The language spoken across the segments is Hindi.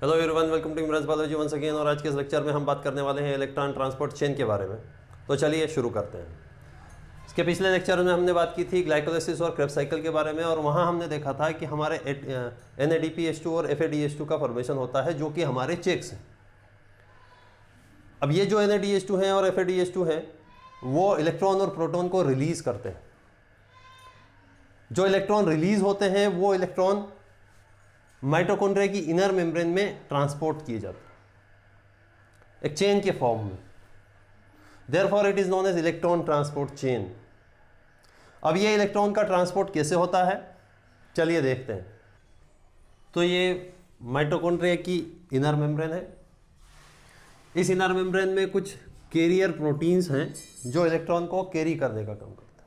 Hello everyone, welcome to Imran biology once again. और आज के इस लेक्चर में हम बात करने वाले हैं इलेक्ट्रॉन ट्रांसपोर्ट चेन के बारे में। तो चलिए शुरू करते हैं। इसके पिछले लेक्चर में हमने बात की थी ग्लाइकोलाइसिस और क्रेब्स साइकिल के बारे में, और वहाँ हमने देखा था कि हमारे NADPH2 और FADH2 का फॉर्मेशन होता है जो कि हमारे चेक्स हैं। अब ये जो NADH2 हैं और FADH2 हैं वो इलेक्ट्रॉन और प्रोटॉन को रिलीज करते हैं। जो इलेक्ट्रॉन रिलीज होते हैं वो इलेक्ट्रॉन माइटोकॉन्ड्रिया की इनर मेम्ब्रेन में ट्रांसपोर्ट किए जाते हैं एक चेन के फॉर्म में। Therefore it is known as electron transport chain. अब ये इलेक्ट्रॉन का ट्रांसपोर्ट कैसे होता है, चलिए देखते हैं। तो ये माइटोकॉन्ड्रिया की इनर मेम्ब्रेन है। इस इनर मेम्ब्रेन में कुछ कैरियर प्रोटीन्स हैं जो इलेक्ट्रॉन को कैरी करने का काम करते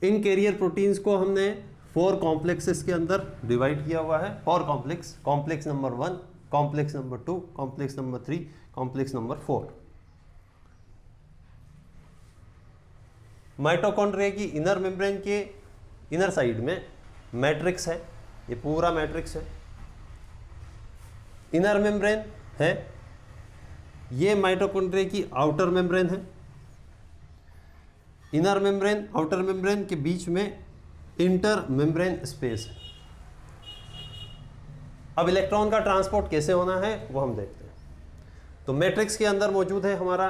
हैं। इन कैरियर प्रोटीन्स को हमने 4 कॉम्प्लेक्सेस के अंदर डिवाइड किया हुआ है। 4 complex number 1, complex number 2, complex number 3, complex number 4। Mitochondria की इनर मेम्ब्रेन के इनर साइड में मैट्रिक्स है। ये पूरा मैट्रिक्स है, इनर मेम्ब्रेन है। ये माइटोकॉन्ड्रिया की आउटर मेम्ब्रेन है। इनर मेम्ब्रेन आउटर मेम्ब्रेन के बीच में इंटर मेम्ब्रेन स्पेस है। अब इलेक्ट्रॉन का ट्रांसपोर्ट कैसे होना है वो हम देखते हैं। तो मैट्रिक्स के अंदर मौजूद है हमारा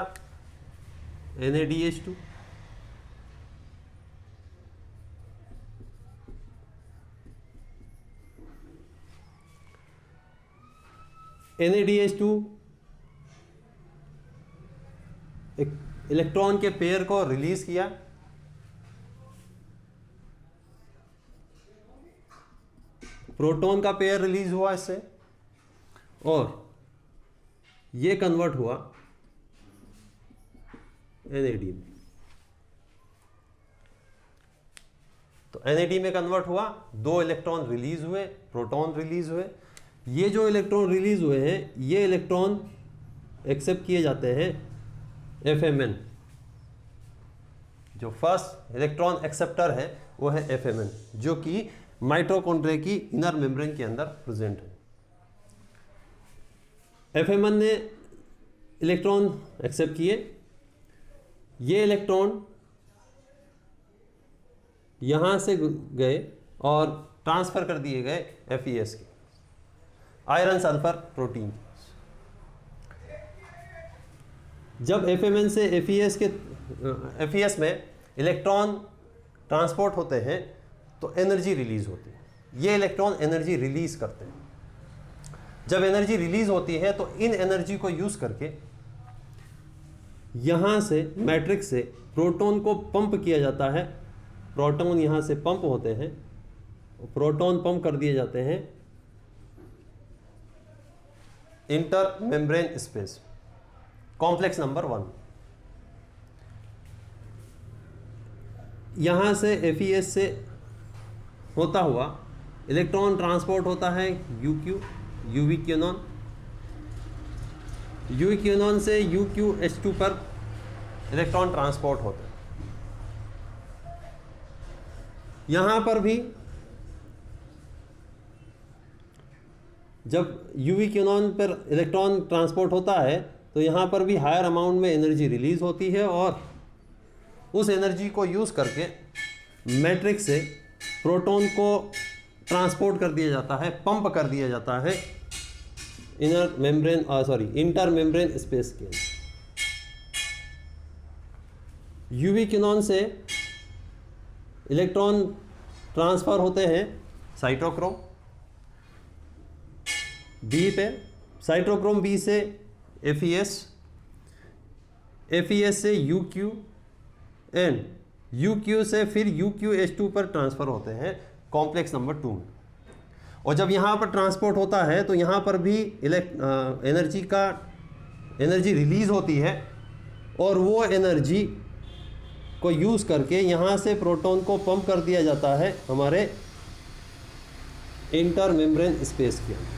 NADH2, NADH2 एक इलेक्ट्रॉन के पेयर को रिलीज किया। प्रोटॉन का पेयर रिलीज हुआ इससे, और ये कन्वर्ट हुआ NAD में। तो NAD में कन्वर्ट हुआ, 2 इलेक्ट्रॉन रिलीज हुए, प्रोटॉन रिलीज हुए। ये जो इलेक्ट्रॉन रिलीज हुए हैं ये इलेक्ट्रॉन एक्सेप्ट किए जाते हैं FMN। जो फर्स्ट इलेक्ट्रॉन एक्सेप्टर है वो है FMN, जो कि माइटोकॉन्ड्रिया की इनर मेम्ब्रेन के अंदर प्रेजेंट है। FMN ने इलेक्ट्रॉन एक्सेप्ट किए। ये इलेक्ट्रॉन यहां से गए और ट्रांसफर कर दिए गए FES के, आयरन सल्फर प्रोटीन। जब FMN से FES में इलेक्ट्रॉन ट्रांसपोर्ट होते हैं तो एनर्जी रिलीज होती है। ये इलेक्ट्रॉन एनर्जी रिलीज करते हैं। जब एनर्जी रिलीज होती है तो इन एनर्जी को यूज करके यहां से मैट्रिक्स से प्रोटॉन को पंप किया जाता है। प्रोटॉन यहां से पंप होते हैं, प्रोटॉन पंप कर दिए जाते हैं inter membrane space, complex number 1। यहां से FES से होता हुआ इलेक्ट्रॉन ट्रांसपोर्ट होता है UV क्यूनॉन। UV क्यूनॉन से UQH2 पर इलेक्ट्रॉन ट्रांसपोर्ट होते हैं। यहां पर भी जब UV क्यूनॉन पर इलेक्ट्रॉन ट्रांसपोर्ट होता है तो यहां पर भी हायर अमाउंट में एनर्जी रिलीज होती है, और उस एनर्जी को यूज करके मैट्रिक्स से प्रोटॉन को ट्रांसपोर्ट कर दिया जाता है, पंप कर दिया जाता है इंटर मेम्ब्रेन स्पेस के। UV क्यूनॉन से इलेक्ट्रॉन ट्रांसफर होते हैं साइटोक्रोम B पे, साइटोक्रोम B से FES से UQ, एंड UQ से फिर UQH2 पर ट्रांसफर होते हैं कॉम्प्लेक्स नंबर 2 में। और जब यहाँ पर ट्रांसपोर्ट होता है तो यहाँ पर भी एनर्जी रिलीज होती है, और वो एनर्जी को यूज़ करके यहाँ से प्रोटॉन को पंप कर दिया जाता है हमारे इंटर मेम्ब्रेन स्पेस के अंदर।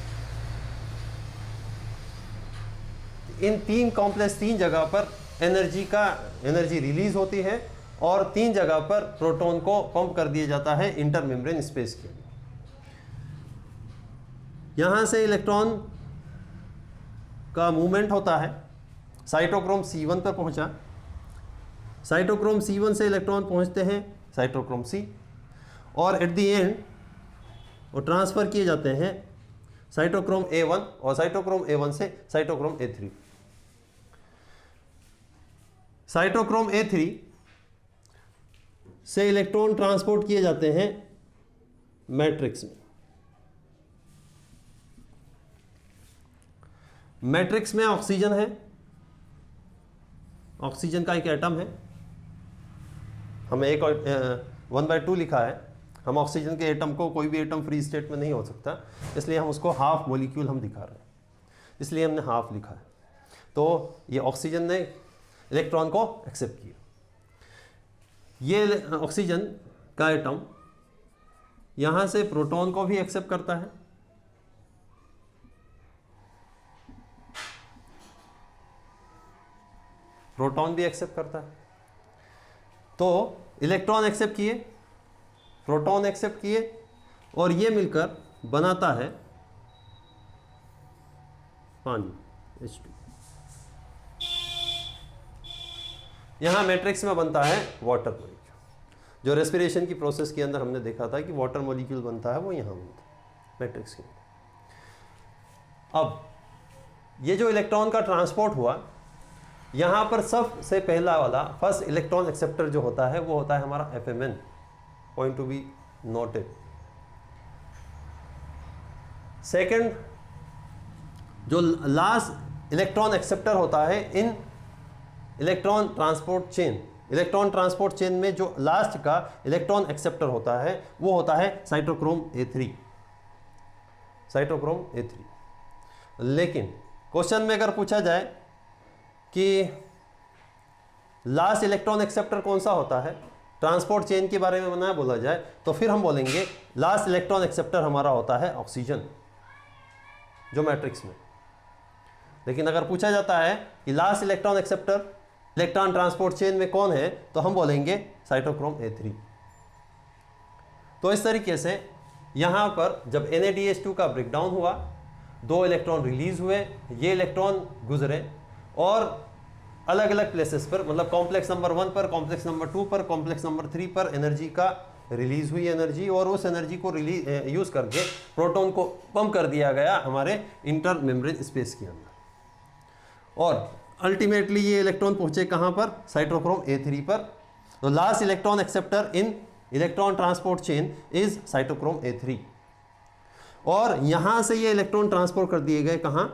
इन 3 जगह पर एनर्जी रिलीज होती है, और 3 जगह पर प्रोटॉन को पंप कर दिया जाता है इंटर मेम्ब्रेन स्पेस के अंदर। यहाँ से इलेक्ट्रॉन का मूवमेंट होता है, साइटोक्रोम C1 पर पहुँचा, साइटोक्रोम C1 से इलेक्ट्रॉन पहुँचते हैं साइटोक्रोम C, और एट द एंड वो ट्रांसफ़र किए जाते हैं साइटोक्रोम A1 और साइटोक्रोम A1 से साइटोक्रोम A3। साइटोक्रोम A3 से इलेक्ट्रॉन ट्रांसपोर्ट किए जाते हैं मैट्रिक्स में। मैट्रिक्स में ऑक्सीजन है, ऑक्सीजन का एक एटम है, हमें एक 1/2 लिखा है। हम ऑक्सीजन के एटम को, कोई भी एटम फ्री स्टेट में नहीं हो सकता, इसलिए हम उसको हाफ मॉलिक्यूल हम दिखा रहे हैं, इसलिए हमने हाफ लिखा है। तो ये ऑक्सीजन ने इलेक्ट्रॉन को एक्सेप्ट किया। ये ऑक्सीजन का एटम यहाँ से प्रोटॉन को भी एक्सेप्ट करता है, प्रोटॉन भी एक्सेप्ट करता है। तो इलेक्ट्रॉन एक्सेप्ट किए, प्रोटॉन एक्सेप्ट किए, और ये मिलकर बनाता है पानी, H2। यहाँ मैट्रिक्स में बनता है वाटर मॉलिक्यूल। जो रेस्पिरेशन की प्रोसेस के अंदर हमने देखा था कि वाटर मॉलिक्यूल बनता है, वो यहाँ बनता है मैट्रिक्स के अंदर। अब ये जो इलेक्ट्रॉन का ट्रांसपोर्ट हुआ, यहाँ पर सबसे पहला वाला फर्स्ट इलेक्ट्रॉन एक्सेप्टर जो होता है वो होता है हमारा FMN, point to be noted. Second जो लास्ट इलेक्ट्रॉन एक्सेप्टर होता है in electron transport chain, electron transport chain में जो लास्ट का इलेक्ट्रॉन एक्सेप्टर होता है वो होता है साइटोक्रोम A3, साइटोक्रोम A3। लेकिन क्वेश्चन में अगर पूछा जाए कि लास्ट इलेक्ट्रॉन एक्सेप्टर कौन सा होता है, ट्रांसपोर्ट चेन के बारे में ना बोला जाए, तो फिर हम बोलेंगे लास्ट इलेक्ट्रॉन एक्सेप्टर हमारा होता है ऑक्सीजन, जो मैट्रिक्स में। लेकिन अगर पूछा जाता है कि last electron acceptor electron transport chain में कौन है, तो हम बोलेंगे साइटोक्रोम A3। तो इस तरीके से यहाँ पर जब NADH2 का ब्रेकडाउन हुआ, 2 इलेक्ट्रॉन रिलीज हुए, ये इलेक्ट्रॉन गुजरे और अलग अलग प्लेसेस पर, मतलब कॉम्प्लेक्स नंबर 1 पर, कॉम्प्लेक्स नंबर 2 पर, कॉम्प्लेक्स नंबर 3 पर एनर्जी का रिलीज हुई एनर्जी, और उस एनर्जी को यूज करके प्रोटॉन को पंप कर दिया गया हमारे इंटर मेम्ब्रेन स्पेस के अंदर, और अल्टीमेटली ये इलेक्ट्रॉन पहुंचे कहाँ पर, साइटोक्रोम A3 पर। तो last electron acceptor in electron transport chain is cytochrome A3, और यहाँ से ये इलेक्ट्रॉन ट्रांसपोर्ट कर दिए गए कहाँ,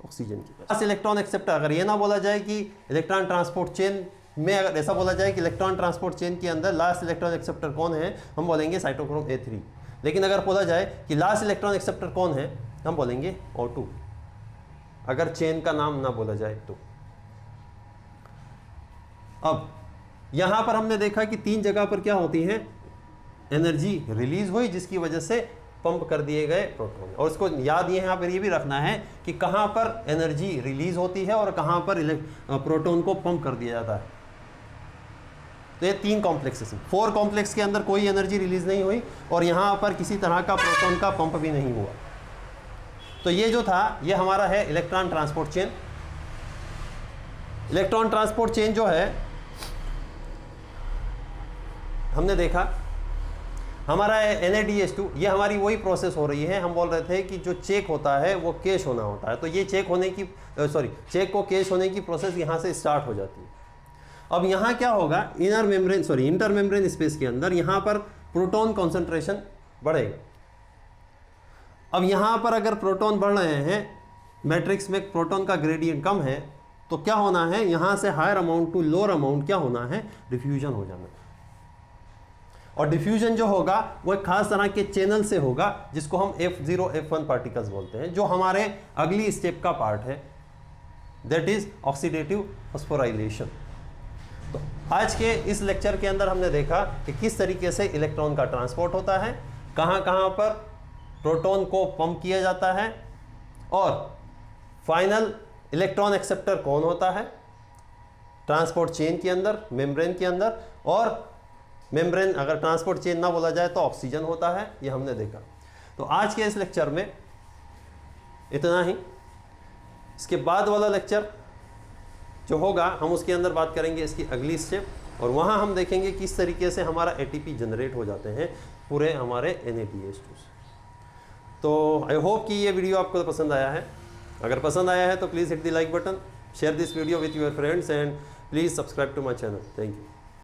ऑक्सीजन के पास। लास्ट इलेक्ट्रॉन एक्सेप्टर, अगर ये ना बोला जाए कि इलेक्ट्रॉन ट्रांसपोर्ट चेन में, अगर ऐसा बोला जाए कि इलेक्ट्रॉन ट्रांसपोर्ट चेन के अंदर लास्ट इलेक्ट्रॉन एक्सेप्टर कौन है, हम बोलेंगे साइटोक्रोम A3। लेकिन अगर बोला जाए कि लास्ट इलेक्ट्रॉन एक्सेप्टर कौन है, हम बोलेंगे O2, अगर चेन का नाम ना बोला जाए तो। अब यहां पर हमने देखा कि 3 जगह पर क्या होती है, एनर्जी रिलीज हुई जिसकी वजह से पंप कर दिए गए प्रोटॉन। और इसको याद यहाँ पर ये भी रखना है कि कहां पर एनर्जी रिलीज होती है और कहां पर प्रोटॉन को पंप कर दिया जाता है। तो ये 3 कॉम्प्लेक्सेस हैं। 4 कॉम्प्लेक्स के अंदर कोई एनर्जी रिलीज नहीं हुई और यहां पर किसी तरह का प्रोटॉन का पंप भी नहीं हुआ। तो ये जो था, ये हमारा है electron transport chain. Electron transport chain जो है, हमने देखा हमारा NADH2, ये हमारी वही प्रोसेस हो रही है। हम बोल रहे थे कि जो चेक होता है वो कैश होना होता है, तो ये चेक होने की चेक को कैश होने की प्रोसेस यहाँ से स्टार्ट हो जाती है। अब यहाँ क्या होगा, इंटर मेम्ब्रेन स्पेस के अंदर यहाँ पर प्रोटॉन कॉन्सेंट्रेशन बढ़ेगा। अब यहाँ पर अगर प्रोटॉन बढ़ रहे हैं, मैट्रिक्स में प्रोटॉन का ग्रेडियंट कम है, तो क्या होना है, यहाँ से higher amount to lower amount क्या होना है, डिफ्यूजन हो जाना है। और डिफ्यूजन जो होगा वो एक खास तरह के चैनल से होगा जिसको हम F0 F1 पार्टिकल्स बोलते हैं, जो हमारे अगली स्टेप का पार्ट है, दैट इज ऑक्सीडेटिव फॉस्फोराइलेशन। तो आज के इस लेक्चर के अंदर हमने देखा कि किस तरीके से इलेक्ट्रॉन का ट्रांसपोर्ट होता है, कहाँ कहाँ पर प्रोटॉन को पंप किया जाता है, और फाइनल इलेक्ट्रॉन एक्सेप्टर कौन होता है ट्रांसपोर्ट चेन के अंदर, मेम्ब्रेन के अंदर, और मेम्ब्रेन अगर ट्रांसपोर्ट चेन ना बोला जाए तो ऑक्सीजन होता है, ये हमने देखा। तो आज के इस लेक्चर में इतना ही। इसके बाद वाला लेक्चर जो होगा हम उसके अंदर बात करेंगे इसकी अगली स्टेप, और वहाँ हम देखेंगे किस तरीके से हमारा ATP जनरेट हो जाते हैं पूरे हमारे NADH2 से। तो आई होप कि ये वीडियो आपको पसंद आया है। अगर पसंद आया है तो please hit the like button, share this video with your friends and please subscribe to my channel. Thank you.